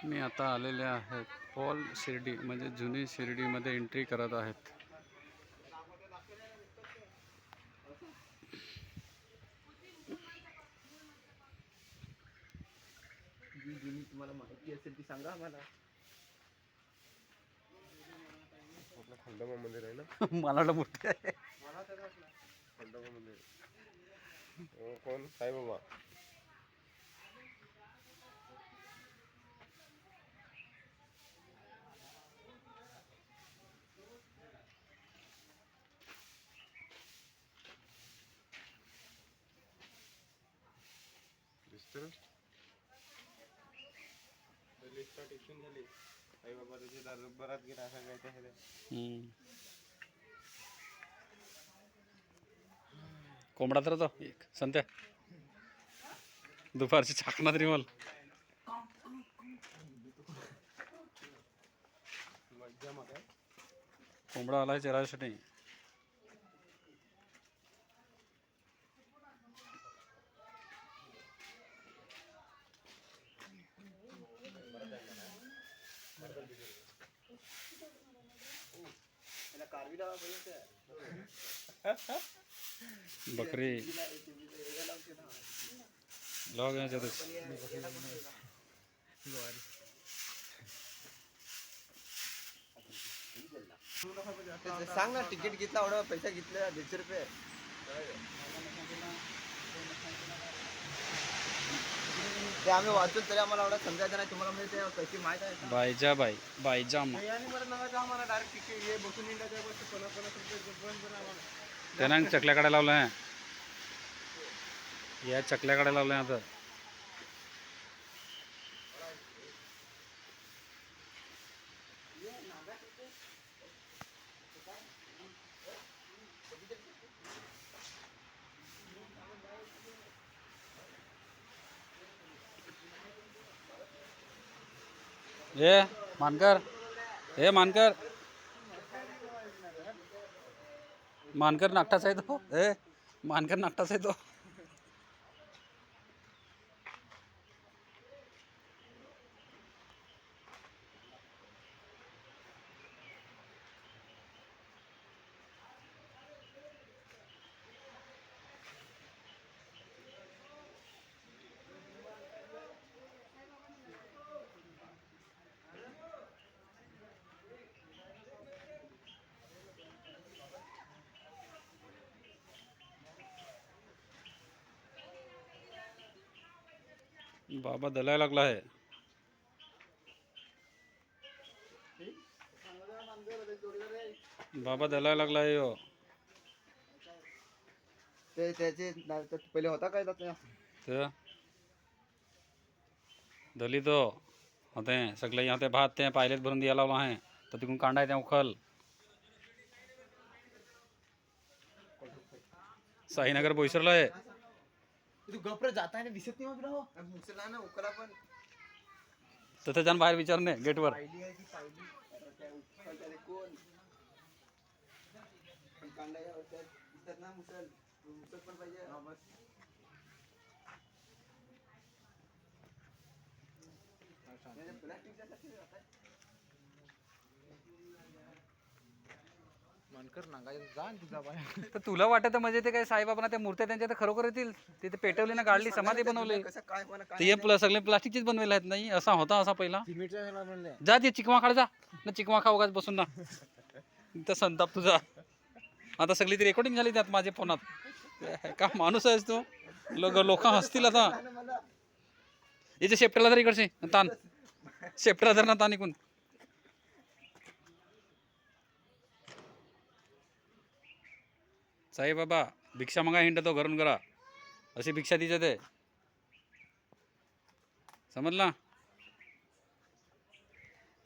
मी आता आलेले आहेत पॉल शिर्डी म्हणजे जुनी शिर्डीमध्ये एंट्री करत आहेत. जी जुनी तुम्हाला माहिती असेल ती सांगा आम्हाला. आपलं खंडोबा मंदिर आहे ना. मला मूर्ती आहे. खंडोबा मंदिर. हो, कोण साईबाबा. दिसतं लिस्ट टिकून झाली. साईबाबा त्याची बरात गेला असं काय ते. कोंबडा तर तो एक संत्या दुपारची छाकना तरी मला मज्जा मध्ये कोंबडा आलाय चेहऱ्यासाठी. बकरी लॉग याच्यात सांग ना, तिकीट घेतला एवढा पैसा घेतला 150 रुपये. ते आम्ही वाचून तरी आम्हाला एवढा समजायचं नाही. तुम्हाला म्हणजे ते पैसे माहित आहे बायजाबाई बायजामा आम्हाला डायरेक्ट तिकीट हे बसून इंडियाच्या बस 50 रुपये आम्हाला. त्यांना चकल्याकडे लावलंय. या चकल्याकडे लावलंय आता. ए मानकर, ए मानकर, मानकर नागटाचा आहे तो. ए मानकर नागटाचा आहे तो. बाबा दलायला लागला आहे. बाबा दलायला लागला आहे हो. ते त्याचे पहिले होता काय तर दली तो होते सगळे यहाँ ते भात ते पायलेत भरून द्यायला लावलं आहे. तर तिकडून कांडाय त्या उखल साईनगर बोईसरला आहे. तू गप्र जाता है दिसत नाही मग राव मुसला ना उकला पण तिथे जाऊन बाहेर विचारणे गेटवर. पाहिली आहे की पाहिली त्या उकलत्याने कोण पण कांदा दिसत ना मुसल मुसल पण पाहिजे. बस मानकर नागायचं जा तुझा बाय. तर तुला वाटत म्हणजे ते काय साईबाबांना त्या मूर्त्या त्यांच्या तर खरोखर येतील. तिथे पेटवली ना गाडली समाधी बनवली. ते सगळे प्लास्टिकचीच बनवले आहेत. नाही असा होता असा पहिला. जा ते चिकवा खाड जा ना चिकवा खा उगाच बसून ना. तर संताप तुझा आता सगळी ती रेकॉर्डिंग झाली त्यात माझ्या फोनात. का माणूस आहेस तू. लोक हसतील आता. याचे शेपटेला जर इकडचे ताण शेपटेला जर ना ताण इकून. साईबाबा भिक्षा मागा हिंडतो घरून करा अशी भिक्षा तिच्या ते समजला.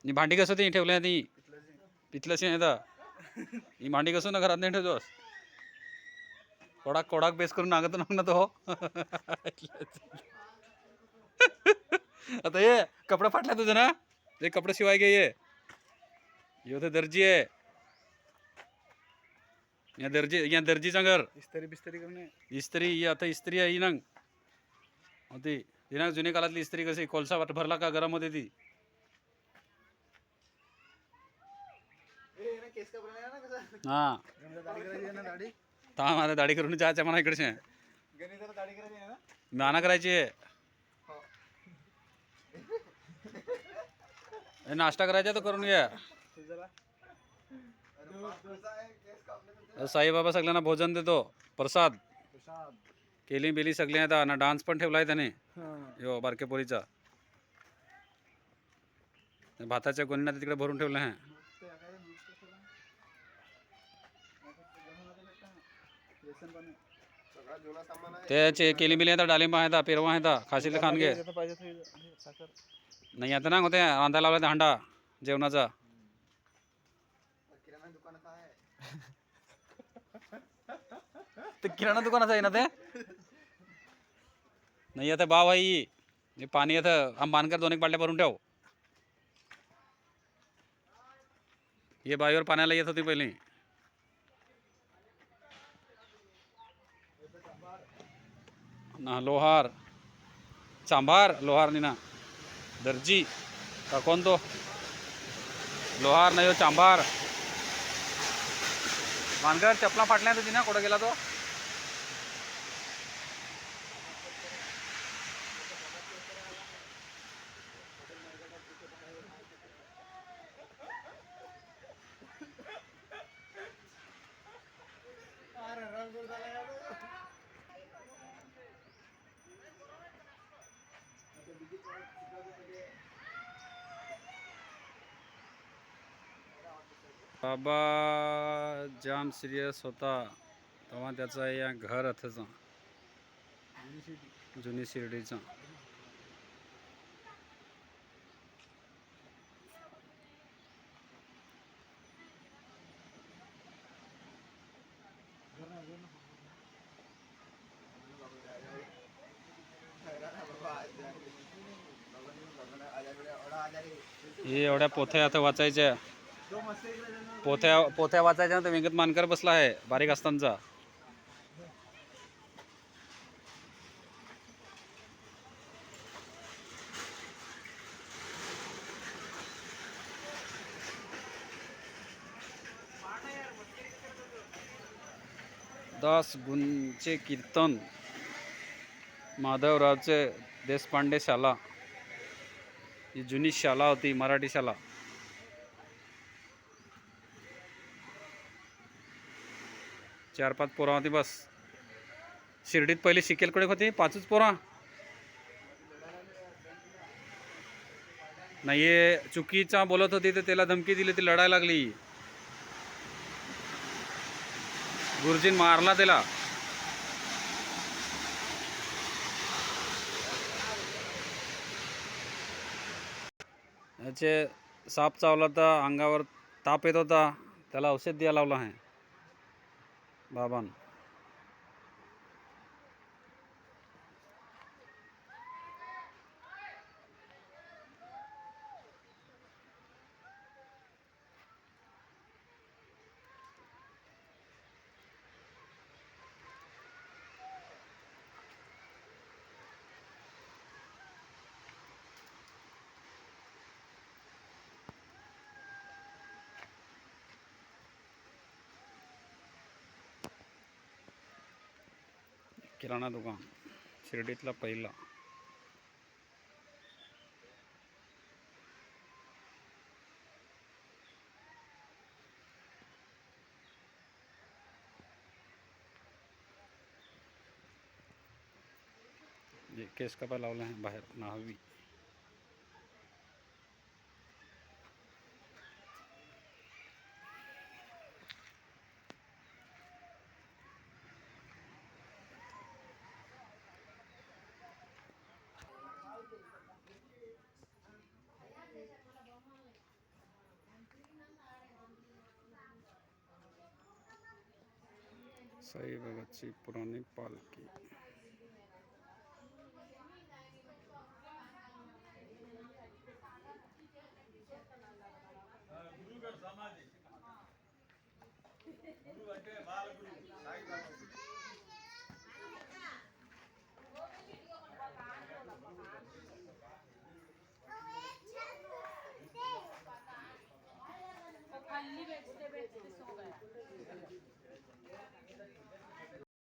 ही भांडी कसं ती ठेवल्या ती पितलंशी ही भांडी कसं ना घरात नाही ठेवतोस. कोडाक कोडाक बेस करून नागत ना तो. आता ये कपडा फाटला तुझं ना. ते कपडे शिवाय घे ये तर दर्जी आहे. या दर्जीचा घर इस्त्री बिस्त्री करणे इस्त्री आता इस्त्री आहे नंग होती. जुन्या काळातली इस्त्री कशी कोळसा भरला का घरामध्ये ती हा आता दाढी करून जायचं म्हणा इकडचे नाना करायची आहे. नाश्ता करायचा तर करून घ्या. साईबाबा सगळ्यांना भोजन देतो, प्रसाद केली बिली सगळे आता ना. डान्स पण ठेवलाय त्याने यो बारक्या पोरीचा. भाताच्या गोणीना तिकडे भरून ठेवलं आहे. त्याचे केली बिली आता डाळिंब आहेत, पेरवा आहेत, खाशील खान घे. नाही आता ना होते रांधा लावला हांडा जेवणाचा. ते किराणा दुकानाचं आहे ना ते. नाही आता बाव आई पाणी येतं आम बांधकर 2 एक बाटल्या भरून ठेव. हे बाईवर पाण्याला येत होती पहिले. ना लोहार चांभार लोहार नी ना दर्जी का कोण तो लोहार नाही हो चांभार. मानकर चपला फाटल्या तुझी ना कुठं गेला तो. बाबा जाम सिरियस होता तेव्हा त्याचा या घर अथचा जुनी शिर्डीचा. हे एवढ्या पोथ्या आता वाचायच्या. पोथ्या वाचायच्या तर व्यंगत मानकर बसला आहे बारीक असतानाचा. दास गुंचे कीर्तन माधवरावचे देशपांडे शाला. ही जुनी शाला होती मराठी शाला. चार 5 पोरा होती बस. शिर्डीत पहिले शिकेलकडे होती 5च पोरा. नाही हे चुकीचा बोलत होती तर त्याला धमकी दिली, ती लढायला लागली. गुरुजीन मारला त्याला. याचे साप चावला होता, अंगावर ताप येत होता, त्याला औषध द्यायला लावलं आहे बाबान. किराणा दुकान शिर्डीतला पहिला. केस कापायला लावला आहे बाहेर नाहवी. साईबाबाची पुराणी पालखी. से बैठ के सो गया।